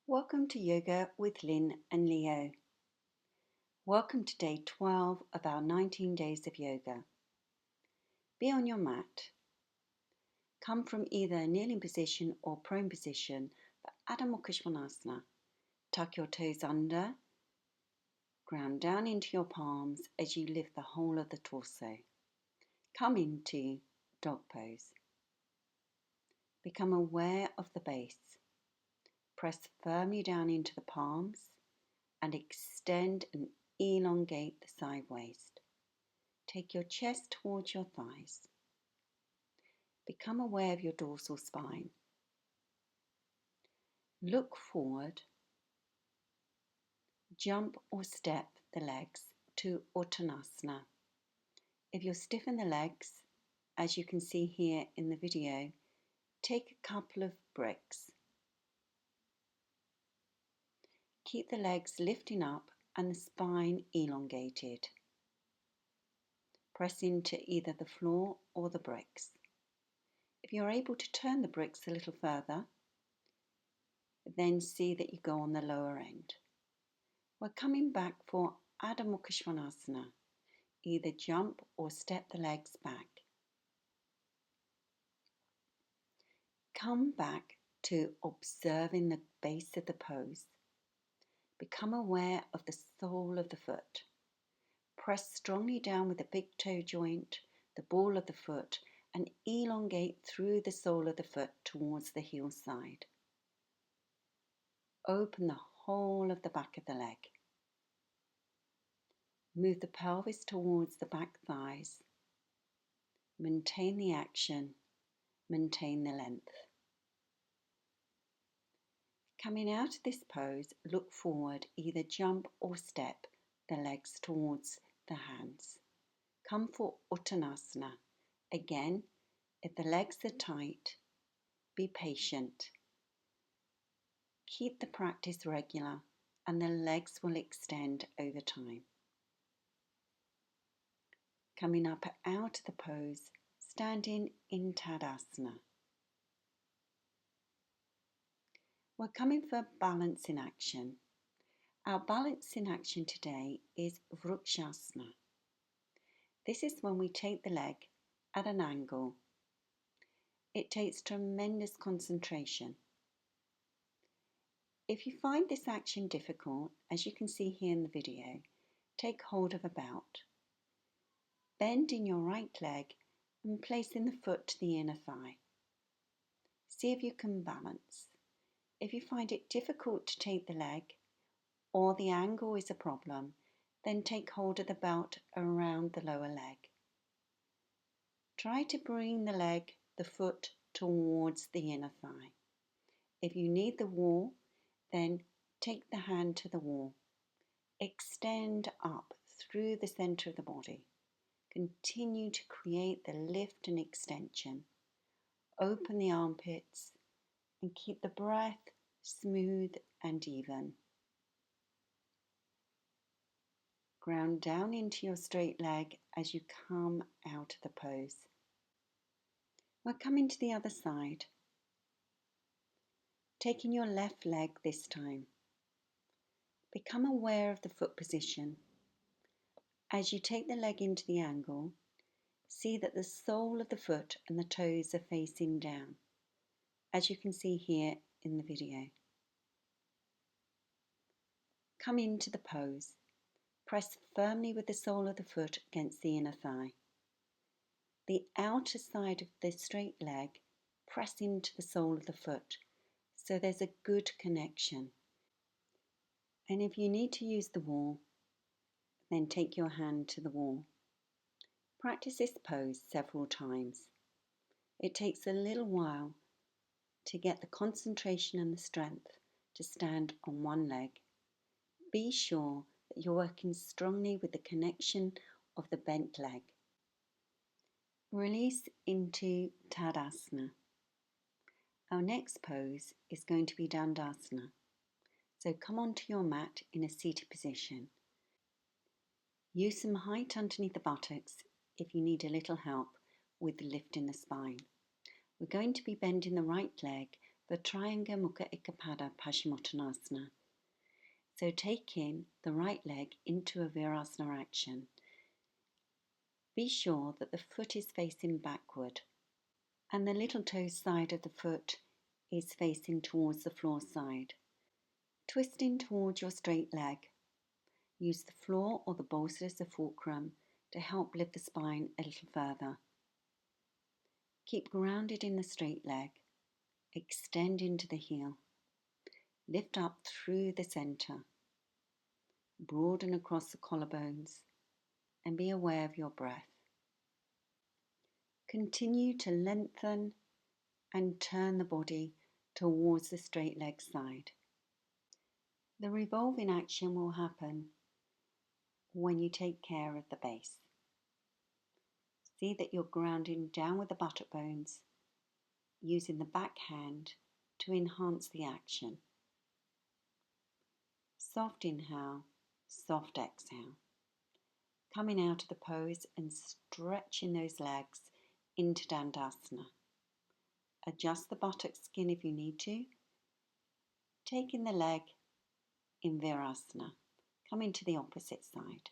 Welcome to Yoga with Lynn and Leo. Welcome to day 12 of our 19 days of yoga. Be on your mat. Come from either a kneeling position or prone position for Adho Mukha. Tuck your toes under, ground down into your palms as you lift the whole of the torso. Come into dog pose. Become aware of the base. Press firmly down into the palms and extend and elongate the side waist. Take your chest towards your thighs. Become aware of your dorsal spine. Look forward. Jump or step the legs to Uttanasana. If you're stiff in the legs, as you can see here in the video, take a couple of bricks. Keep the legs lifting up and the spine elongated. Press into either the floor or the bricks. If you're able to turn the bricks a little further, then see that you go on the lower end. We're coming back for Adho Mukha. Either jump or step the legs back. Come back to observing the base of the pose. Become aware of the sole of the foot. Press strongly down with the big toe joint, the ball of the foot, and elongate through the sole of the foot towards the heel side. Open the whole of the back of the leg. Move the pelvis towards the back thighs. Maintain the action. Maintain the length. Coming out of this pose, look forward, either jump or step the legs towards the hands. Come for Uttanasana. Again, if the legs are tight, be patient. Keep the practice regular and the legs will extend over time. Coming up out of the pose, standing in Tadasana. We're coming for balance in action. Our balance in action today is Vrksasana. This is when we take the leg at an angle. It takes tremendous concentration. If you find this action difficult, as you can see here in the video, take hold of a belt. Bend in your right leg and placing the foot to the inner thigh. See if you can balance. If you find it difficult to take the leg or the angle is a problem, then take hold of the belt around the lower leg. Try to bring the foot towards the inner thigh. If you need the wall, then take the hand to the wall. Extend up through the center of the body. Continue to create the lift and extension. Open the armpits and keep the breath smooth and even. Ground down into your straight leg as you come out of the pose. We're coming to the other side. Taking your left leg this time. Become aware of the foot position. As you take the leg into the angle, see that the sole of the foot and the toes are facing down, as you can see here in the video. Come into the pose. Press firmly with the sole of the foot against the inner thigh. The outer side of the straight leg press into the sole of the foot, so there's a good connection. And if you need to use the wall, then take your hand to the wall. Practice this pose several times. It takes a little while to get the concentration and the strength to stand on one leg. Be sure that you're working strongly with the connection of the bent leg. Release into Tadasana. Our next pose is going to be Dandasana. So come onto your mat in a seated position. Use some height underneath the buttocks if you need a little help with lifting the spine. We're going to be bending the right leg the Triang Mukhaikapada Paschimottanasana. So take in the right leg into a Vrksasana action. Be sure that the foot is facing backward and the little toe side of the foot is facing towards the floor side. Twisting towards your straight leg. Use the floor or the bolster as a fulcrum to help lift the spine a little further. Keep grounded in the straight leg. Extend into the heel. Lift up through the center. Broaden across the collarbones and be aware of your breath. Continue to lengthen and turn the body towards the straight leg side. The revolving action will happen when you take care of the base. See that you're grounding down with the buttock bones, using the back hand to enhance the action. Soft inhale, soft exhale. Coming out of the pose and stretching those legs into Dandasana. Adjust the buttock skin if you need to. Taking the leg in Vrksasana. Coming to the opposite side.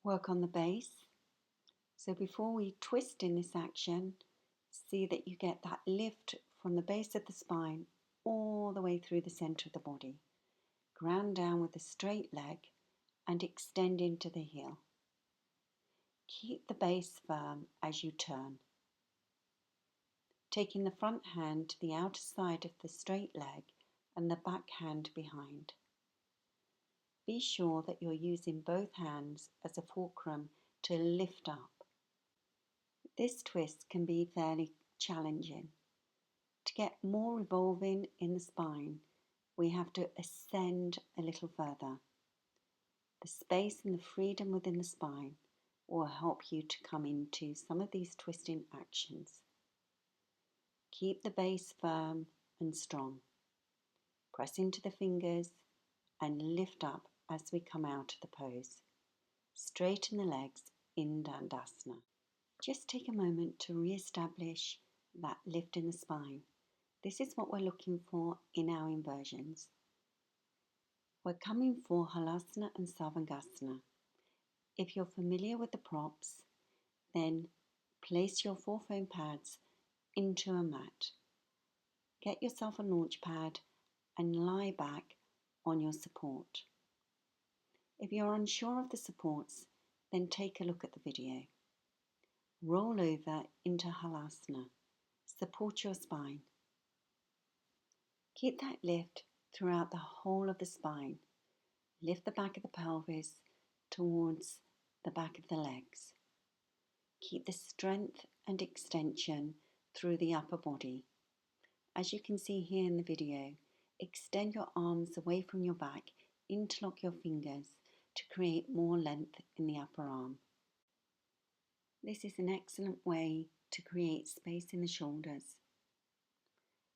Work on the base. So before we twist in this action, see that you get that lift from the base of the spine all the way through the center of the body. Ground down with the straight leg and extend into the heel. Keep the base firm as you turn. Taking the front hand to the outer side of the straight leg and the back hand behind. Be sure that you're using both hands as a fulcrum to lift up. This twist can be fairly challenging. To get more revolving in the spine, we have to ascend a little further. The space and the freedom within the spine will help you to come into some of these twisting actions. Keep the base firm and strong. Press into the fingers and lift up as we come out of the pose. Straighten the legs in Dandasana. Just take a moment to re-establish that lift in the spine. This is what we're looking for in our inversions. We're coming for Halasana and Sarvangasana. If you're familiar with the props, then place your 4 foam pads into a mat. Get yourself a launchpad and lie back on your support. If you're unsure of the supports, then take a look at the video. Roll over into Halasana. Support your spine. Keep that lift throughout the whole of the spine. Lift the back of the pelvis towards the back of the legs. Keep the strength and extension through the upper body. As you can see here in the video, extend your arms away from your back, interlock your fingers to create more length in the upper arm. This is an excellent way to create space in the shoulders.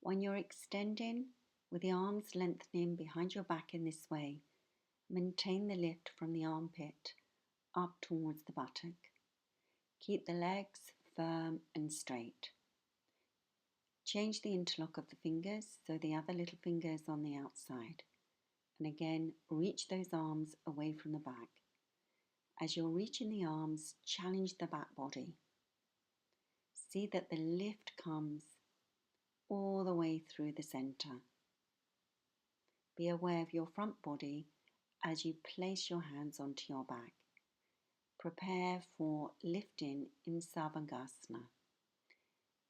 When you're extending, with the arms lengthening behind your back in this way, maintain the lift from the armpit up towards the buttock. Keep the legs firm and straight. Change the interlock of the fingers so the other little finger is on the outside. And again, reach those arms away from the back. As you're reaching the arms, challenge the back body. See that the lift comes all the way through the center. Be aware of your front body as you place your hands onto your back. Prepare for lifting in Sarvangasana.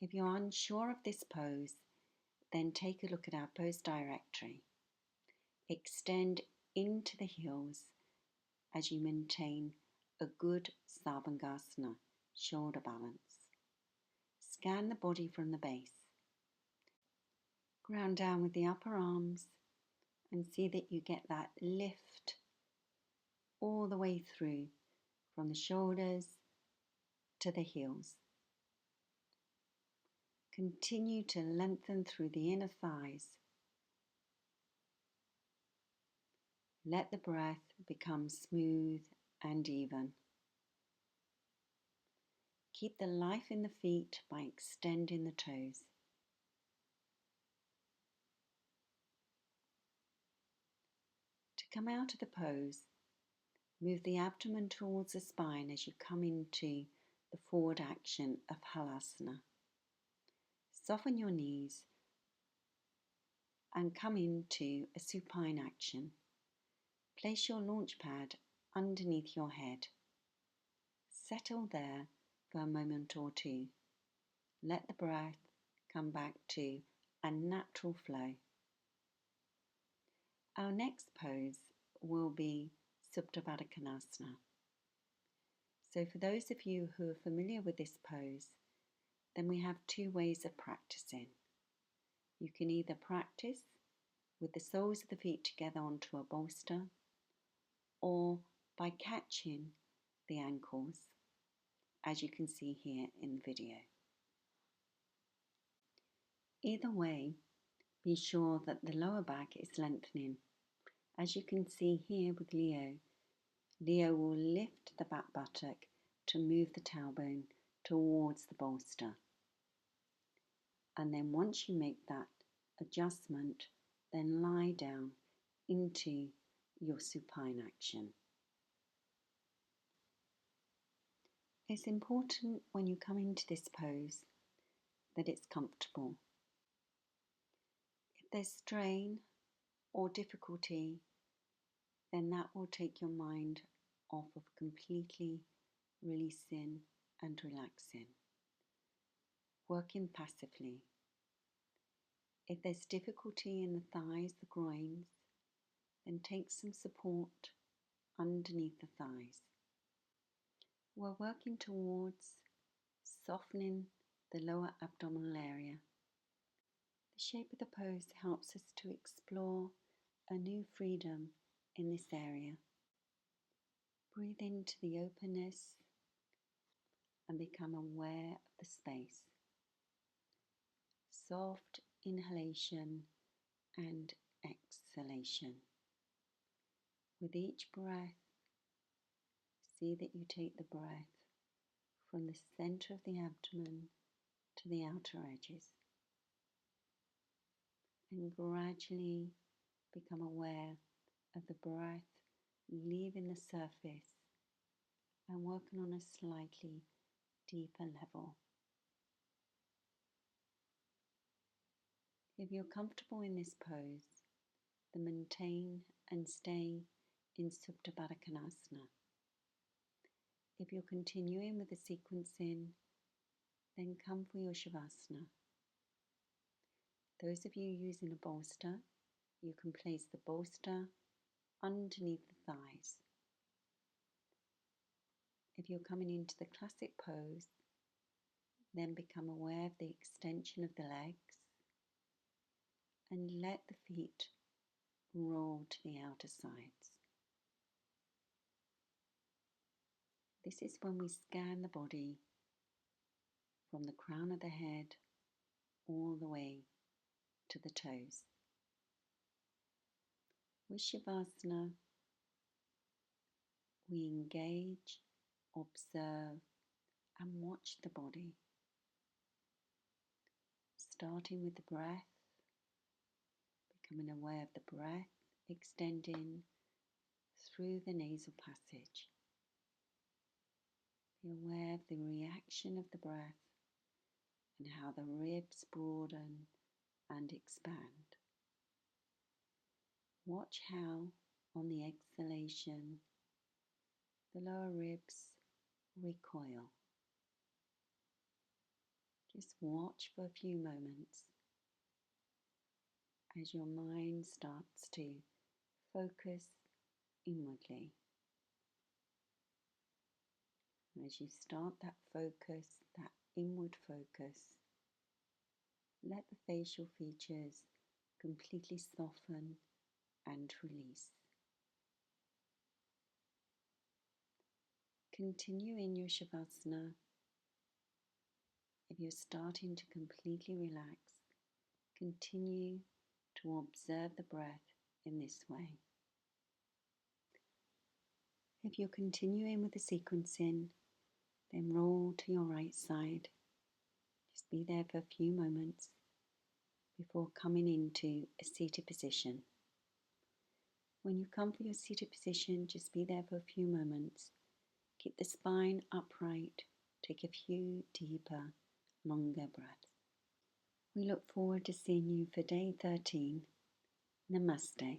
If you're unsure of this pose, then take a look at our pose directory. Extend into the heels as you maintain a good Sarvangasana shoulder balance. Scan the body from the base. Ground down with the upper arms and see that you get that lift all the way through from the shoulders to the heels. Continue to lengthen through the inner thighs. Let the breath become smooth and even. Keep the life in the feet by extending the toes. To come out of the pose, move the abdomen towards the spine as you come into the forward action of Halasana. Soften your knees and come into a supine action. Place your launchpad underneath your head. Settle there for a moment or two. Let the breath come back to a natural flow. Our next pose will be Supta. So for those of you who are familiar with this pose, then we have two ways of practicing. You can either practice with the soles of the feet together onto a bolster, or by catching the ankles, as you can see here in the video. Either way, be sure that the lower back is lengthening. As you can see here with Leo, Leo will lift the back buttock to move the tailbone towards the bolster. And then once you make that adjustment, then lie down into your supine action. It's important when you come into this pose that it's comfortable. If there's strain or difficulty, then that will take your mind off of completely releasing and relaxing. Working passively. If there's difficulty in the thighs, the groins, then take some support underneath the thighs. We're working towards softening the lower abdominal area. The shape of the pose helps us to explore a new freedom in this area. Breathe into the openness and become aware of the space. Soft inhalation and exhalation. With each breath, see that you take the breath from the center of the abdomen to the outer edges, and gradually become aware of the breath leaving the surface and working on a slightly deeper level. If you're comfortable in this pose, then maintain and stay in Supta. If you're continuing with the sequencing, then come for your Savasana. Those of you using a bolster, you can place the bolster underneath the thighs. If you're coming into the classic pose, then become aware of the extension of the legs and let the feet roll to the outer sides. This is when we scan the body from the crown of the head all the way to the toes. With Shavasana, we engage, observe, and watch the body, starting with the breath, becoming aware of the breath extending through the nasal passage. Be aware of the reaction of the breath and how the ribs broaden and expand. Watch how, on the exhalation, the lower ribs recoil. Just watch for a few moments as your mind starts to focus inwardly. As you start that focus, that inward focus, let the facial features completely soften and release. Continue in your Shavasana. If you're starting to completely relax, continue to observe the breath in this way. If you're continuing with the sequencing, then roll to your right side. Just be there for a few moments before coming into a seated position. When you come for your seated position, just be there for a few moments. Keep the spine upright. Take a few deeper, longer breaths. We look forward to seeing you for day 13. Namaste.